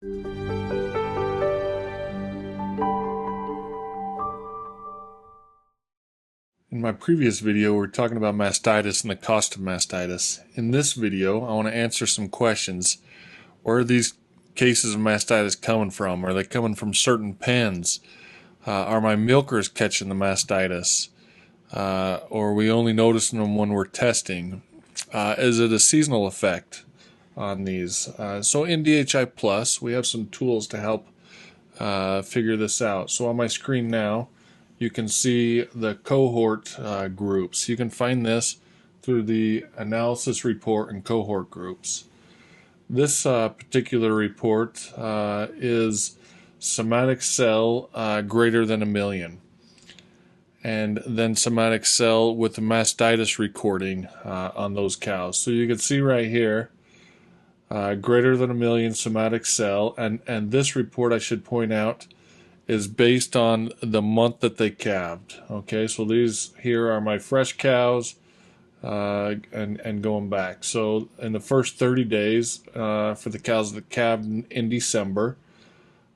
In my previous video, we were talking about mastitis and the cost of mastitis. In this video, I want to answer some questions. Where are these cases of mastitis coming from? Are they coming from certain pens? Are my milkers catching the mastitis? Or are we only noticing them when we're testing? Is it a seasonal effect on these? So in DHI-Plus, we have some tools to help figure this out. So on my screen now, you can see the cohort groups. You can find this through the analysis report and cohort groups. This particular report is somatic cell greater than 1 million, and then somatic cell with the mastitis recording on those cows. So you can see right here, greater than 1 million somatic cell, and this report, I should point out, is based on the month that they calved. Okay, so these here are my fresh cows and going back. So in the first 30 days for the cows that calved in December,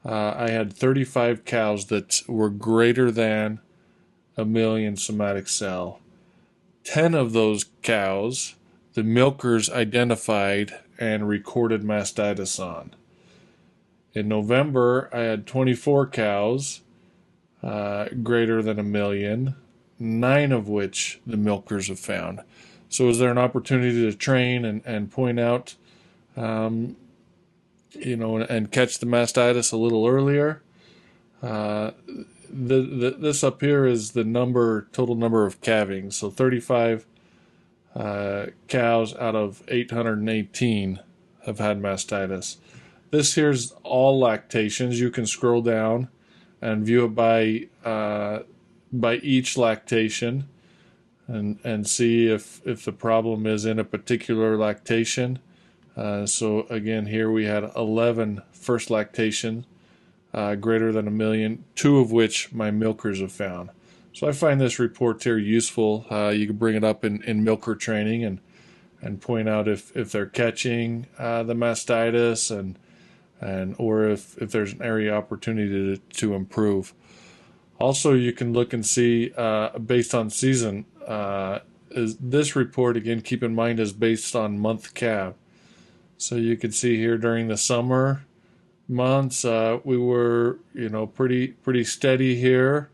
I had 35 cows that were greater than 1 million somatic cell. 10 of those cows, the milkers identified and recorded mastitis on. In November, I had 24 cows greater than 1 million, 9 of which the milkers have found. So is there an opportunity to train and point out, and catch the mastitis a little earlier? This up here is the total number of calvings. So 35 cows out of 818 have had mastitis. This here's all lactations. You can scroll down and view it by each lactation and see if the problem is in a particular lactation. So again, here we had 11 first lactation greater than 1 million, 2 of which my milkers have found. So I find this report here useful. You can bring it up in milker training and point out if they're catching the mastitis or if there's an area opportunity to improve. Also, you can look and see based on season. Is this report, again, keep in mind, is based on month calf. So you can see here during the summer months, we were pretty steady here.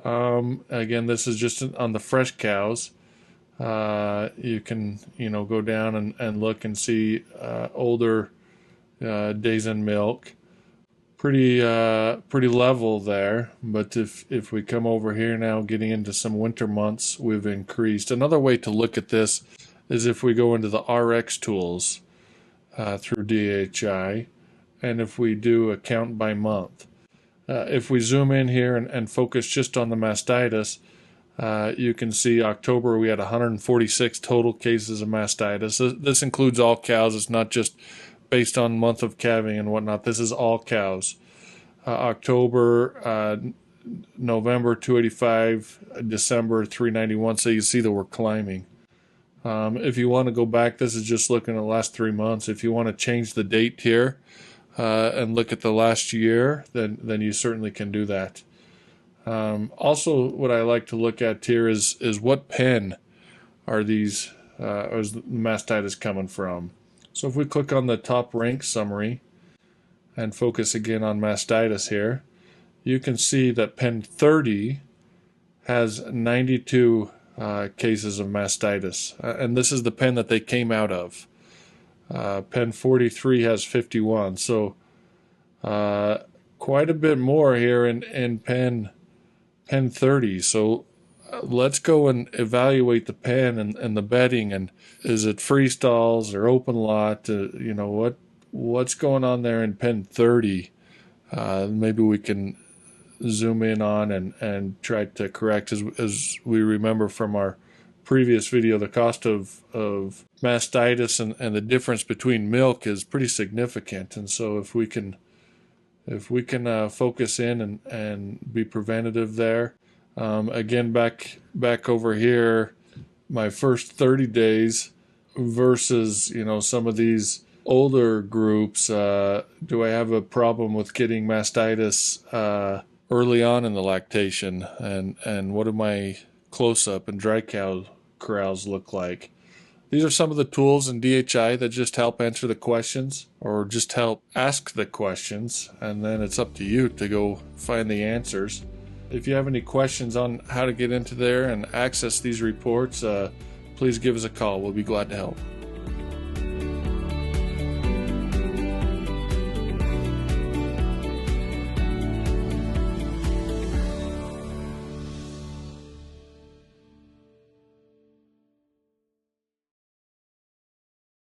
Again, this is just on the fresh cows. You can go down and look and see older days in milk, pretty level there. But if we come over here now, getting into some winter months, we've increased. Another way to look at this is if we go into the RX tools through DHI, and if we do a count by month. If we zoom in here and focus just on the mastitis, you can see October we had 146 total cases of mastitis. This includes all cows. It's not just based on month of calving and whatnot. This is all cows. October, November 285, December 391. So you see that we're climbing. If you want to go back, this is just looking at the last 3 months. If you want to change the date here and look at the last year, then you certainly can do that. Also, what I like to look at here is what pen are these is the mastitis coming from. So if we click on the top rank summary and focus again on mastitis here, you can see that pen 30 has 92 cases of mastitis, and this is the pen that they came out of. Pen 43 has 51, so quite a bit more here in pen 30. So let's go and evaluate the pen and the bedding, and is it freestalls or open lot? What's going on there in pen 30? Maybe we can zoom in on and try to correct. As we remember from our previous video, the cost of mastitis and the difference between milk is pretty significant, and so if we can focus in and be preventative there. Again, back over here, my first 30 days versus some of these older groups, do I have a problem with getting mastitis early on in the lactation, and what do my close-up and dry cow corrals look like? These are some of the tools in DHI that just help answer the questions or just help ask the questions, and then it's up to you to go find the answers. If you have any questions on how to get into there and access these reports, please give us a call. We'll be glad to help.